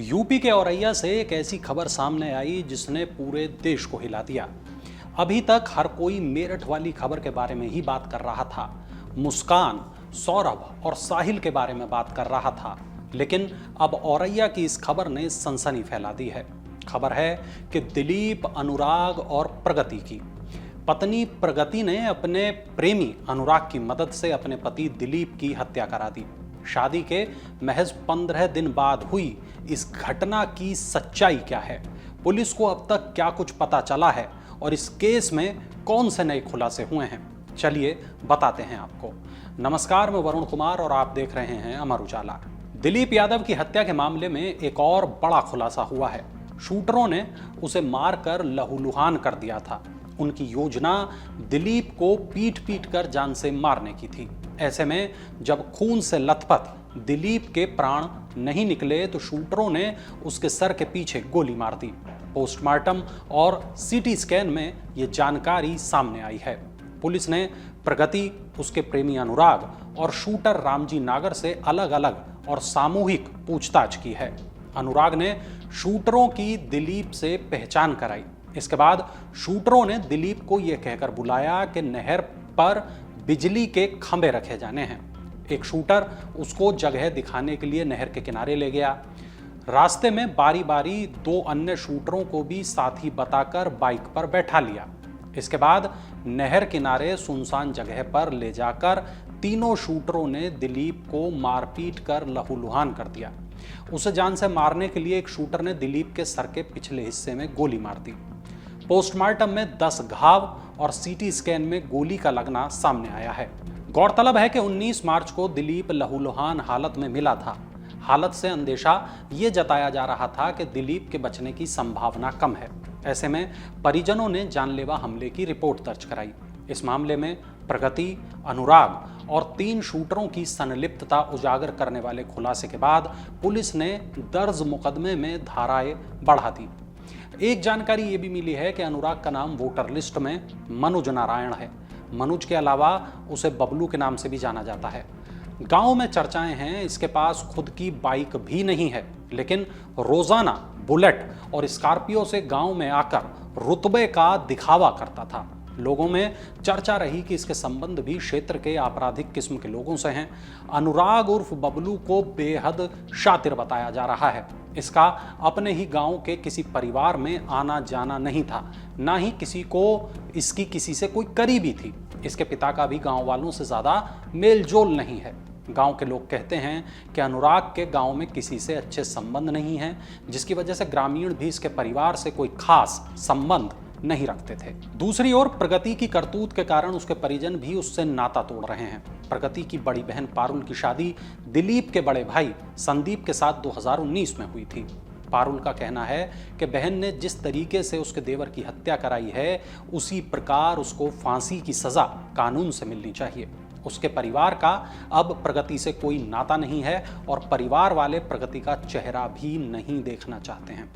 UP के औरैया से एक ऐसी खबर सामने आई जिसने पूरे देश को हिला दिया। अभी तक हर कोई मेरठ वाली खबर के बारे में ही बात कर रहा था, मुस्कान, सौरभ और साहिल के बारे में बात कर रहा था, लेकिन अब औरैया की इस खबर ने सनसनी फैला दी है। खबर है कि दिलीप, अनुराग और प्रगति की पत्नी प्रगति ने अपने प्रेमी अनुराग की मदद से अपने पति दिलीप की हत्या करा दी। शादी के महज 15 दिन बाद हुई इस घटना की सच्चाई क्या है, पुलिस को अब तक क्या कुछ पता चला है और इस केस में कौन से नए खुलासे हुए हैं, चलिए बताते हैं आपको। नमस्कार, मैं वरुण कुमार और आप देख रहे हैं अमर उजाला। दिलीप यादव की हत्या के मामले में एक और बड़ा खुलासा हुआ है। शूटरों ने उसे मारकर लहूलुहान कर दिया था। उनकी योजना दिलीप को पीट पीट कर जान से मारने की थी। ऐसे में जब खून से लथपथ दिलीप के प्राण नहीं निकले तो शूटरों ने उसके सर के पीछे गोली मार दी। पोस्टमार्टम और सीटी स्कैन में यह जानकारी सामने आई है। पुलिस ने प्रगति, उसके प्रेमी अनुराग और शूटर रामजी नागर से अलग अलग और सामूहिक पूछताछ की है। अनुराग ने शूटरों की दिलीप से पहचान कराई। इसके बाद शूटरों ने दिलीप को यह कहकर बुलाया कि नहर पर बिजली के खंभे रखे जाने हैं। एक शूटर उसको जगह दिखाने के लिए नहर के किनारे ले गया। रास्ते में बारी बारी 2 अन्य शूटरों को भी साथी बताकर बाइक पर बैठा लिया। इसके बाद नहर किनारे सुनसान जगह पर ले जाकर तीनों शूटरों ने दिलीप को मारपीट कर लहूलुहान कर दिया। उसे जान से मारने के लिए एक शूटर ने दिलीप के सर के पिछले हिस्से में गोली मार दी। पोस्टमार्टम में 10 घाव और सीटी स्कैन में गोली का लगना सामने आया है। गौरतलब है कि 19 मार्च को दिलीप लहूलुहान हालत में मिला था। हालत से अंदेशा ये जताया जा रहा था कि दिलीप के बचने की संभावना कम है। ऐसे में परिजनों ने जानलेवा हमले की रिपोर्ट दर्ज कराई। इस मामले में प्रगति, अनुराग और 3 शूटरों की संलिप्तता उजागर करने वाले खुलासे के बाद पुलिस ने दर्ज मुकदमे में धाराएं बढ़ा दी। एक जानकारी ये भी मिली है कि अनुराग का नाम वोटर लिस्ट में मनुज नारायण है। मनुज के अलावा उसे बबलू के नाम से भी जाना जाता है। गांव में चर्चाएं हैं इसके पास खुद की बाइक भी नहीं है, लेकिन रोजाना बुलेट और स्कॉर्पियो से गांव में आकर रुतबे का दिखावा करता था। लोगों में चर्चा रही कि इसके संबंध भी क्षेत्र के आपराधिक किस्म के लोगों से हैं। अनुराग उर्फ बबलू को बेहद शातिर बताया जा रहा है। इसका अपने ही गांव के किसी परिवार में आना जाना नहीं था, ना ही किसी को इसकी किसी से कोई करीबी थी। इसके पिता का भी गांव वालों से ज्यादा मेल जोल नहीं है। गांव के लोग कहते हैं कि अनुराग के गांव में किसी से अच्छे संबंध नहीं हैं, जिसकी वजह से ग्रामीण भी इसके परिवार से कोई खास संबंध नहीं रखते थे। दूसरी ओर प्रगति की करतूत के कारण उसके परिजन भी उससे नाता तोड़ रहे हैं। प्रगति की बड़ी बहन पारुल की शादी दिलीप के बड़े भाई संदीप के साथ 2019 में हुई थी। पारुल का कहना है कि बहन ने जिस तरीके से उसके देवर की हत्या कराई है, उसी प्रकार उसको फांसी की सजा कानून से मिलनी चाहिए। उसके परिवार का अब प्रगति से कोई नाता नहीं है और परिवार वाले प्रगति का चेहरा भी नहीं देखना चाहते हैं।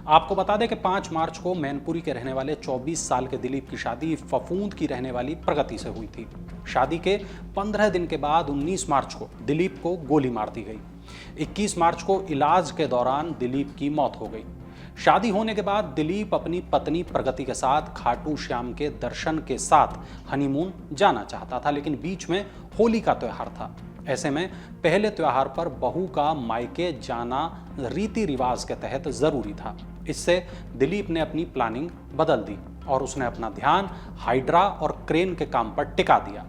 आपको बता दें कि 5 मार्च को मैनपुरी के रहने वाले 24 साल के दिलीप की शादी फफूंद की रहने वाली प्रगति से हुई थी। शादी के 15 दिन के बाद 19 मार्च को दिलीप को गोली मार दी गई। 21 मार्च को इलाज के दौरान दिलीप की मौत हो गई। शादी होने के बाद दिलीप अपनी पत्नी प्रगति के साथ खाटू श्याम के दर्शन के साथ हनीमून जाना चाहता था, लेकिन बीच में होली का त्योहार था। ऐसे में पहले त्योहार पर बहू का मायके जाना रीति रिवाज के तहत जरूरी था। इससे दिलीप ने अपनी प्लानिंग बदल दी और उसने अपना ध्यान हाइड्रा और क्रेन के काम पर टिका दिया।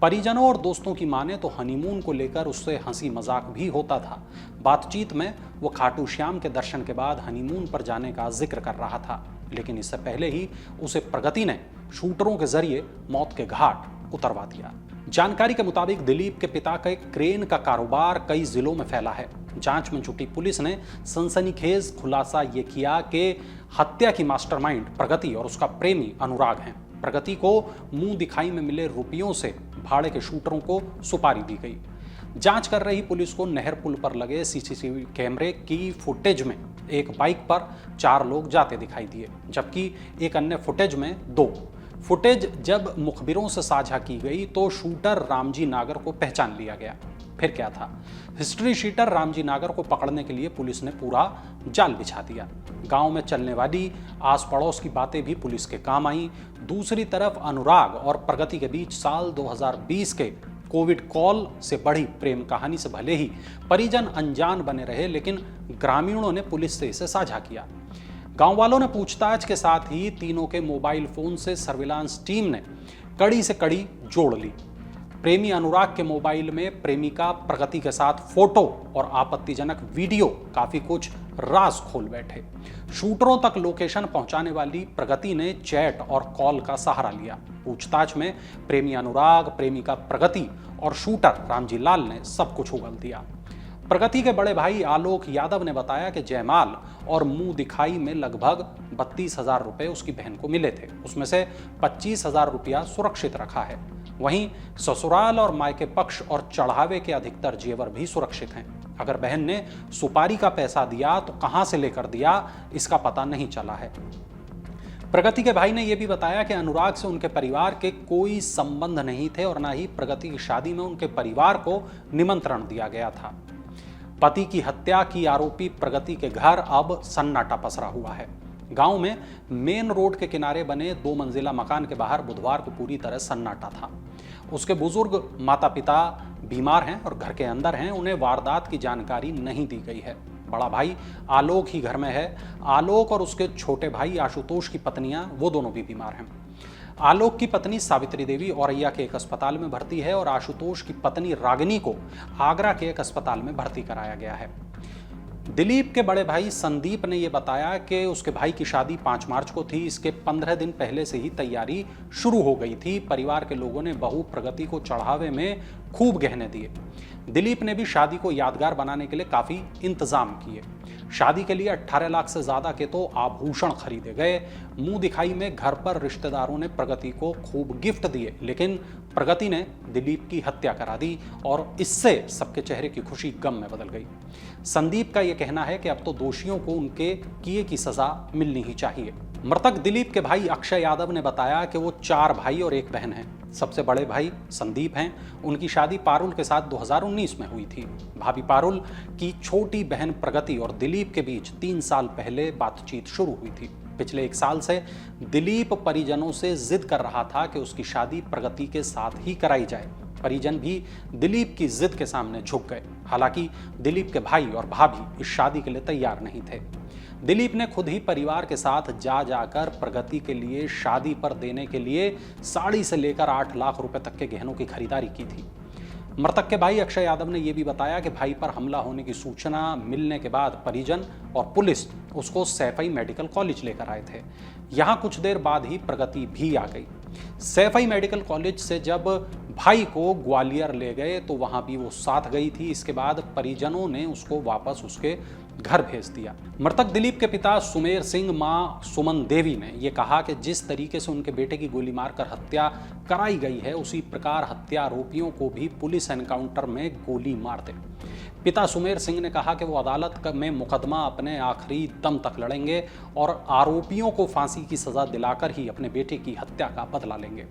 परिजनों और दोस्तों की माने तो हनीमून को लेकर उससे हंसी मजाक भी होता था। बातचीत में वो खाटू श्याम के दर्शन के बाद हनीमून पर जाने का जिक्र कर रहा था, लेकिन इससे पहले ही उसे प्रगति ने शूटरों के जरिए मौत के घाट उतरवा दिया। जानकारी के मुताबिक दिलीप के पिता का एक क्रेन का कारोबार कई जिलों में फैला है। जांच में जुटी पुलिस ने सनसनीखेज खुलासा ये किया कि हत्या की मास्टरमाइंड प्रगति और उसका प्रेमी अनुराग हैं। प्रगति को मुंह दिखाई में मिले रुपयों से भाड़े के शूटरों को सुपारी दी गई। जांच कर रही पुलिस को नहर पुल पर लगे सीसीटीवी कैमरे की फुटेज में एक बाइक पर 4 लोग जाते दिखाई दिए, जबकि एक अन्य फुटेज में 2। फुटेज जब मुखबिरों से साझा की गई तो शूटर रामजी नागर को पहचान लिया गया। फिर क्या था, हिस्ट्री शीटर रामजी नागर को पकड़ने के लिए पुलिस ने पूरा जाल बिछा दिया। गांव में चलने वाली आस पड़ोस की बातें भी पुलिस के काम आई। दूसरी तरफ अनुराग और प्रगति के बीच साल 2020 के कोविड कॉल से बड़ी प्रेम कहानी से भले ही परिजन अनजान बने रहे, लेकिन ग्रामीणों ने पुलिस से इसे साझा किया। गांव वालों ने पूछताछ के साथ ही तीनों के मोबाइल फोन से सर्विलांस टीम ने कड़ी से कड़ी जोड़ ली। प्रेमी अनुराग के मोबाइल में प्रेमिका प्रगति के साथ फोटो और आपत्तिजनक वीडियो काफी कुछ राज खोल बैठे। शूटरों तक लोकेशन पहुंचाने वाली प्रगति ने चैट और कॉल का सहारा लिया। पूछताछ में प्रेमी अनुराग, प्रेमिका प्रगति और शूटर रामजी लाल ने सब कुछ उगल दिया। प्रगति के बड़े भाई आलोक यादव ने बताया कि जयमाल और मुंह दिखाई में लगभग 32,000 रुपए उसकी बहन को मिले थे। उसमें से 25,000 रुपया सुरक्षित रखा है। वहीं ससुराल और मायके पक्ष और चढ़ावे के अधिकतर जेवर भी सुरक्षित हैं। अगर बहन ने सुपारी का पैसा दिया तो कहां से लेकर दिया, इसका पता नहीं चला है। प्रगति के भाई ने यह भी बताया कि अनुराग से उनके परिवार के कोई संबंध नहीं थे और न ही प्रगति की शादी में उनके परिवार को निमंत्रण दिया गया था। पति की हत्या की आरोपी प्रगति के घर अब सन्नाटा पसरा हुआ है। गांव में मेन रोड के किनारे बने 2 मंजिला मकान के बाहर बुधवार को पूरी तरह सन्नाटा था। उसके बुजुर्ग माता पिता बीमार हैं और घर के अंदर हैं। उन्हें वारदात की जानकारी नहीं दी गई है। बड़ा भाई आलोक ही घर में है। आलोक और उसके छोटे भाई आशुतोष की पत्नियां, वो दोनों भी बीमार हैं। आलोक की पत्नी सावित्री देवी औरैया के एक अस्पताल में भर्ती है और आशुतोष की पत्नी रागिनी को आगरा के एक अस्पताल में भर्ती कराया गया है। दिलीप के बड़े भाई संदीप ने यह बताया कि उसके भाई की शादी 5 मार्च को थी। इसके 15 दिन पहले से ही तैयारी शुरू हो गई थी। परिवार के लोगों ने बहू प्रगति को चढ़ावे में खूब गहने दिए। दिलीप ने भी शादी को यादगार बनाने के लिए काफी इंतजाम किए। शादी के लिए 18 लाख से ज्यादा के तो आभूषण खरीदे गए। मुंह दिखाई में घर पर रिश्तेदारों ने प्रगति को खूब गिफ्ट दिए, लेकिन प्रगति ने दिलीप की हत्या करा दी और इससे सबके चेहरे की खुशी गम में बदल गई। संदीप का यह कहना है कि अब तो दोषियों को उनके किए की सजा मिलनी ही चाहिए। मृतक दिलीप के भाई अक्षय यादव ने बताया कि वो 4 भाई और 1 बहन है। सबसे बड़े भाई संदीप हैं। उनकी शादी पारुल के साथ 2019 में हुई थी। भाभी पारुल की छोटी बहन प्रगति और दिलीप के बीच 3 साल पहले बातचीत शुरू हुई थी। पिछले 1 साल से दिलीप परिजनों से जिद कर रहा था कि उसकी शादी प्रगति के साथ ही कराई जाए। परिजन भी दिलीप की जिद के सामने झुक गए। हालांकि दिलीप के भाई और भाभी इस शादी के लिए तैयार नहीं थे। दिलीप ने खुद ही परिवार के साथ जाकर प्रगति के लिए शादी पर देने के लिए साड़ी से लेकर 8 लाख रुपए तक के गहनों की खरीदारी की थी। मृतक के भाई अक्षय यादव ने यह भी बताया कि भाई पर हमला होने की सूचना मिलने के बाद परिजन और पुलिस उसको सैफई मेडिकल कॉलेज लेकर आए थे। यहां कुछ देर बाद ही प्रगति भी आ गई। सैफई मेडिकल कॉलेज से जब भाई को ग्वालियर ले गए तो वहां भी वो साथ गई थी। इसके बाद परिजनों ने उसको वापस उसके घर भेज दिया। मृतक दिलीप के पिता सुमेर सिंह, मां सुमन देवी ने यह कहा कि जिस तरीके से उनके बेटे की गोली मारकर हत्या कराई गई है, उसी प्रकार हत्या आरोपियों को भी पुलिस एनकाउंटर में गोली मार दे। पिता सुमेर सिंह ने कहा कि वो अदालत में मुकदमा अपने आखिरी दम तक लड़ेंगे और आरोपियों को फांसी की सजा दिलाकर ही अपने बेटे की हत्या का बदला लेंगे।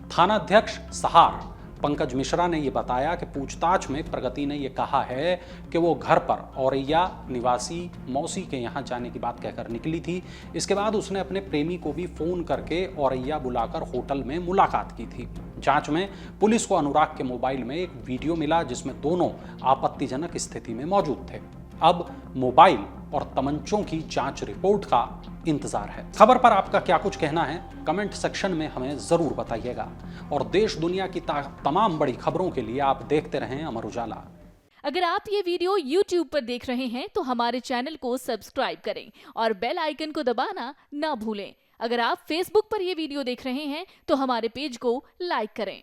थाना अध्यक्ष सहार पंकज मिश्रा ने यह बताया कि पूछताछ में प्रगति ने यह कहा है कि वो घर पर औरैया निवासी मौसी के यहाँ जाने की बात कहकर निकली थी। इसके बाद उसने अपने प्रेमी को भी फोन करके औरैया बुलाकर होटल में मुलाकात की थी। जांच में पुलिस को अनुराग के मोबाइल में एक वीडियो मिला जिसमें दोनों आपत्तिजनक स्थिति में मौजूद थे। अब मोबाइल और तमंचों की जांच रिपोर्ट का इंतजार है। खबर पर आपका क्या कुछ कहना है, कमेंट सेक्शन में हमें जरूर बताइएगा और देश दुनिया की तमाम बड़ी खबरों के लिए आप देखते रहें अमर उजाला। अगर आप ये वीडियो YouTube पर देख रहे हैं तो हमारे चैनल को सब्सक्राइब करें और बेल आइकन को दबाना ना भूलें। अगर आप Facebook पर ये वीडियो देख रहे हैं तो हमारे पेज को लाइक करें।